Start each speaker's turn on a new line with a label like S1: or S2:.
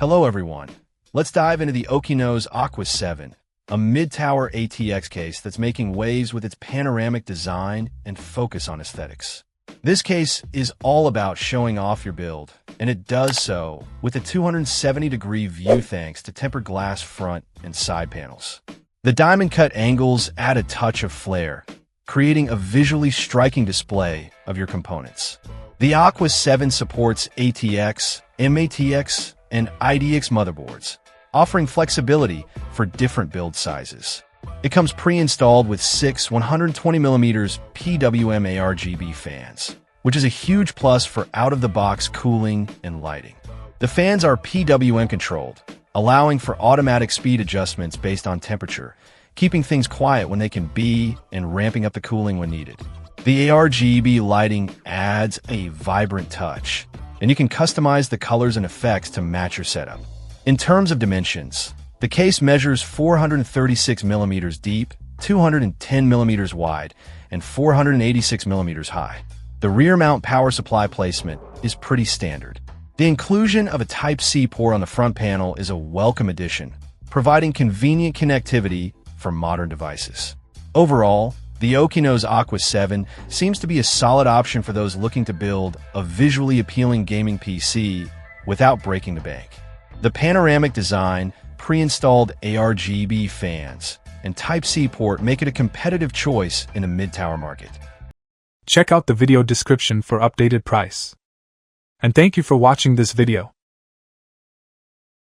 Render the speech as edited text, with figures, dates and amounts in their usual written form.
S1: Hello everyone. Let's dive into the Okinos Aqua 7, a mid-tower ATX case that's making waves with its panoramic design and focus on aesthetics. This case is all about showing off your build, and it does so with a 270-degree view thanks to tempered glass front and side panels. The diamond-cut angles add a touch of flair, creating a visually striking display of your components. The Aqua 7 supports ATX, MATX, and IDX motherboards, offering flexibility for different build sizes. It comes pre-installed with 6 120mm PWM ARGB fans, which is a huge plus for out-of-the-box cooling and lighting. The fans are PWM controlled, allowing for automatic speed adjustments based on temperature, keeping things quiet when they can be and ramping up the cooling when needed. The ARGB lighting adds a vibrant touch, and you can customize the colors and effects to match your setup. In terms of dimensions, the case measures 436mm deep, 210mm wide, and 486mm high. The rear mount power supply placement is pretty standard. The inclusion of a Type-C port on the front panel is a welcome addition, providing convenient connectivity for modern devices. Overall, the Okinos Aqua 7 seems to be a solid option for those looking to build a visually appealing gaming PC without breaking the bank. The panoramic design, pre-installed ARGB fans, and Type-C port make it a competitive choice in the mid-tower market.
S2: Check out the video description for updated price. And thank you for watching this video.